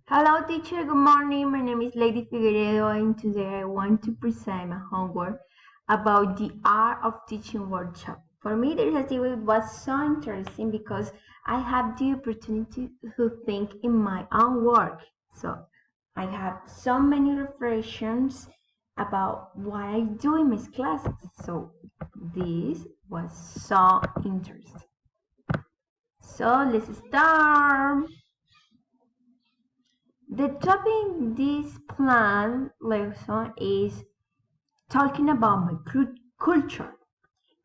Hello teacher, good morning. My name is Lady Figueredo and today I want to present my homework about the art of teaching workshop. For me, this activity was so interesting because I have the opportunity to think in my own work. So I have so many reflections about what I do in my classes. So this was so interesting. So let's start. The topic in this plan lesson is talking about my culture.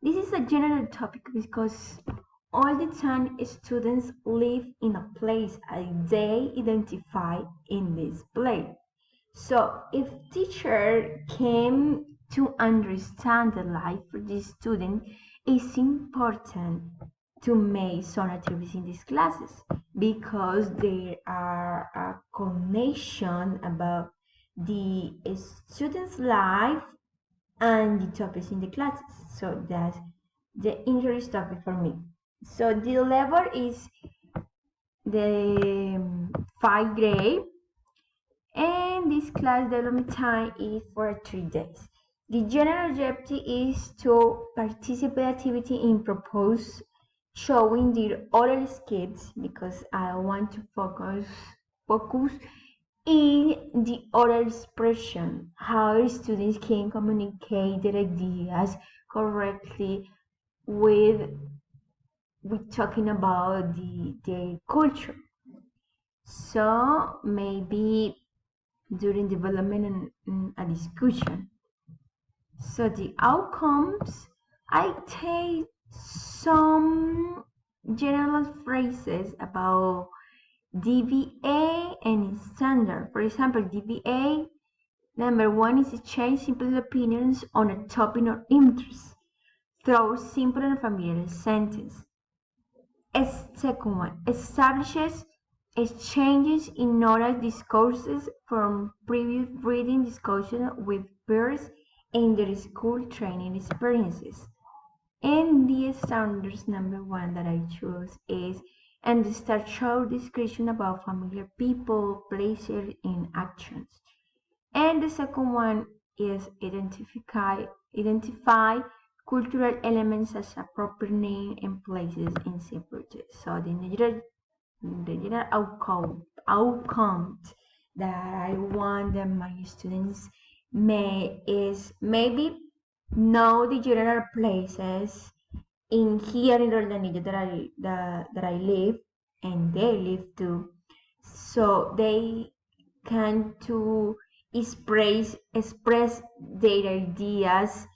This is a general topic because all the time students live in a place and they identify in this place. So if teacher came to understand the life for this student, it's important to make some activities in these classes because there are a connection about the student's life and the topics in the classes. So that's the interest topic for me. So the level is the 5th grade and this class development time is for 3 days. The general objective is to participate activity in propose showing their oral skills because I want to focus in the oral expression, how students can communicate their ideas correctly with talking about their culture. So maybe during development and a discussion. So the outcomes, I take some general phrases about DBA and standard. For example, DBA number one is exchange simple opinions on a topic or interest through simple and familiar sentence. Second one, establishes exchanges in oral discourses from previous reading discussion with peers in their school training experiences. And the standards number one that I choose is and start short description about familiar people, places, and actions. And the second one is identify cultural elements as a proper name and places in separate. So the general outcome that I want that my students is maybe know the general places in here in Ordanillo that I live and they live too, so they can to express their ideas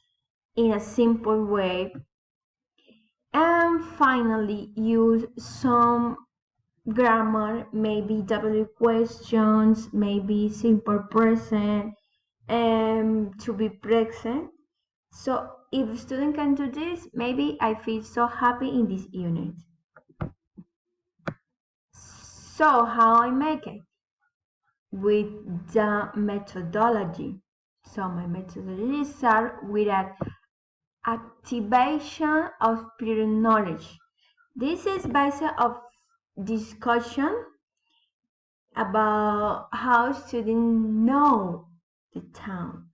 in a simple way, and finally use some grammar, maybe W questions, maybe simple present, and to be present. So if student can do this, maybe I feel so happy in this unit. So how I make it? With the methodology. So my methodology starts with an activation of prior knowledge. This is based of discussion about how students know the town.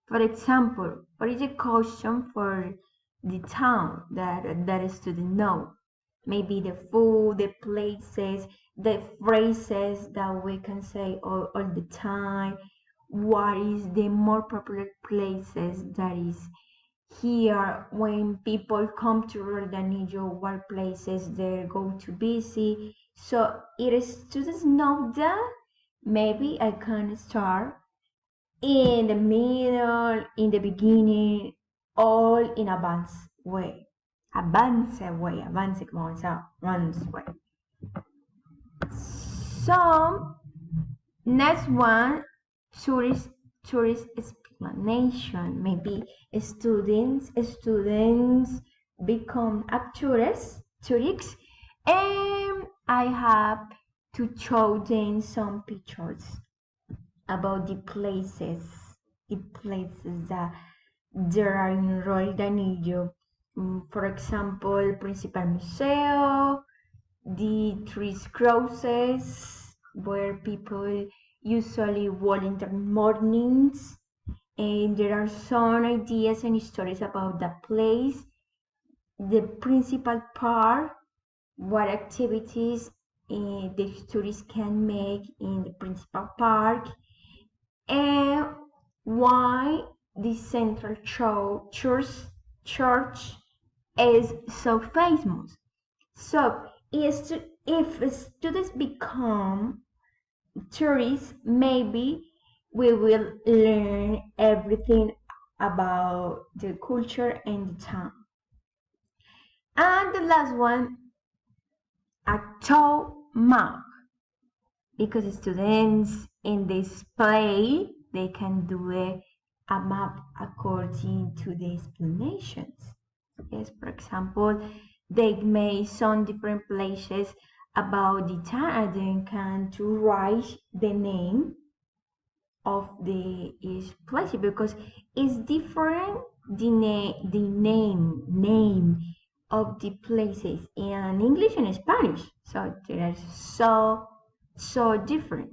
For example, what is a question for the town that a student know? Maybe the food, the places, the phrases that we can say all the time. What is the more popular places that is here when people come to Rodanillo, what places they go to visit. So if students know that, maybe I can start in the middle, in the beginning, all in advanced way. Advanced way. So next one, tourist explanation. Maybe students become tourists, and I have to show them some pictures about the places that there are in Rio de Janeiro. For example, Principal Museo, the Three Crosses, where people usually volunteer mornings, and there are some ideas and stories about the place, the principal part, what activities the tourists can make in the principal park, and why the central church is so famous. So if students become tourists, maybe we will learn everything about the culture and the town. And the last one, a tow map, because students in this play they can do a map according to the explanations. Yes, for example, they may some different places about the town, they can to write the name of the each place, because it's different the name of the places in English and Spanish, so they're so different.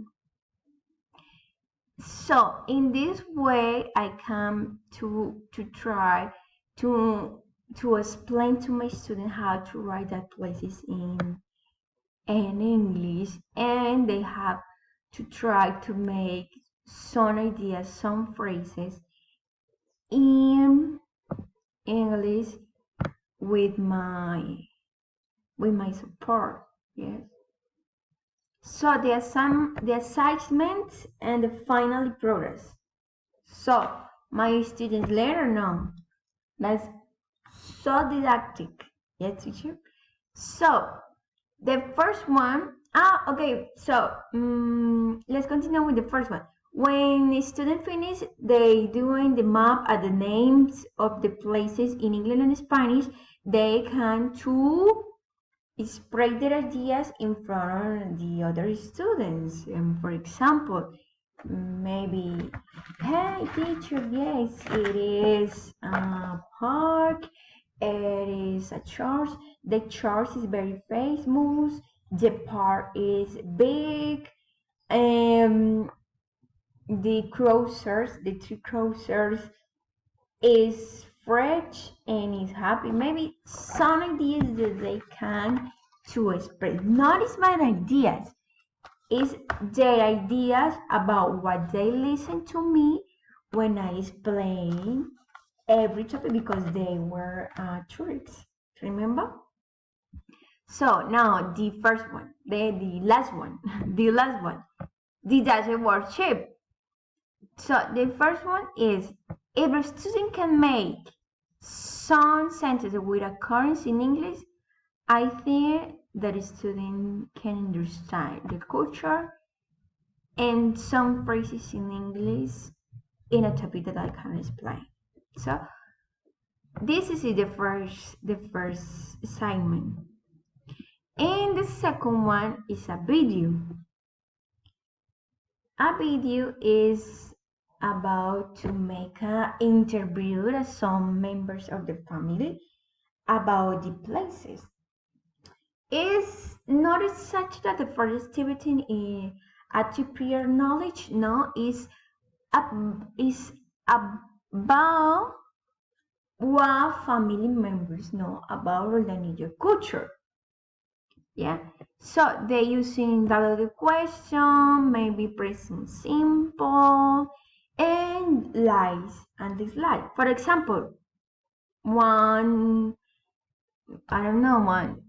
So in this way I come to try to explain to my student how to write that places in English, and they have to try to make some ideas, some phrases in English with my support. Yes. So the assignments and the final progress. So my students later know that's so didactic. Yes, teacher. So the first one, okay, so let's continue with the first one. When the student finish, they doing the map at the names of the places in English and Spanish, they can to spread their ideas in front of the other students. For example, maybe, hey teacher, yes, it is a park, it is a church, the church is very famous, the park is big, the three cruisers is fresh and is happy. Maybe some ideas that they can to express. Not is my ideas, is their ideas about what they listen to me when I explain every topic, because they were tourists. Remember? So now the first one, the last one, the last one, the desert worship. So the first one is, if a student can make some sentences with occurrence in English, I think that a student can understand the culture and some phrases in English in a topic that I can explain. So this is the first assignment. And the second one is a video. A video is about to make an interview with some members of the family about the places. It's not such that the first activity is a prior knowledge, no, is about what family members know about Roldanillo culture. Yeah, so they using the question, maybe present simple, and lies and dislikes. For example, one, I don't know, one,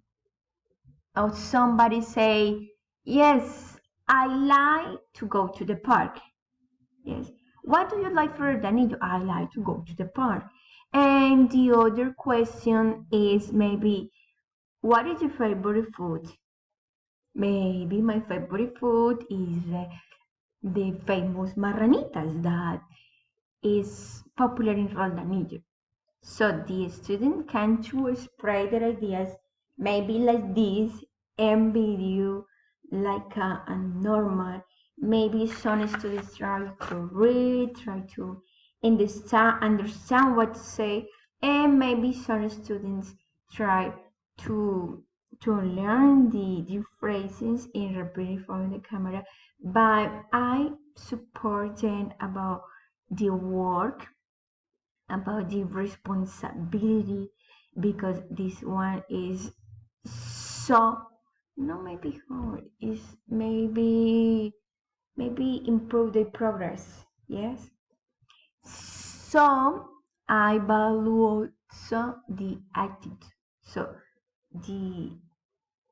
or somebody say, yes, I like to go to the park. Yes. What do you like for Danilo? I like to go to the park. And the other question is maybe, what is your favorite food? Maybe my favorite food is the famous marranitas that is popular in Roldanillo. So the student can to spread their ideas maybe like this and video like a normal. Maybe some students try to read, try to understand what to say, and maybe some students try to to learn the phrases and repeat it from the camera, but I support them about the work, about the responsibility, because this one is so, not maybe hard, is maybe improve the progress. Yes. So I value also the attitude. So the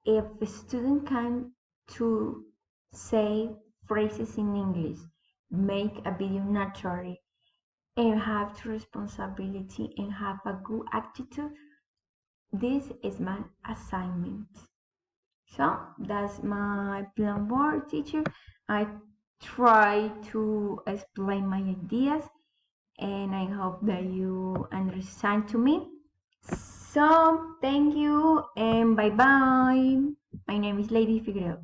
if a student can to say phrases in English, make a video naturally, and have the responsibility and have a good attitude, this is my assignment. So that's my plan board, teacher. I try to explain my ideas, and I hope that you understand to me. So thank you and bye bye. My name is Lady Figueroa.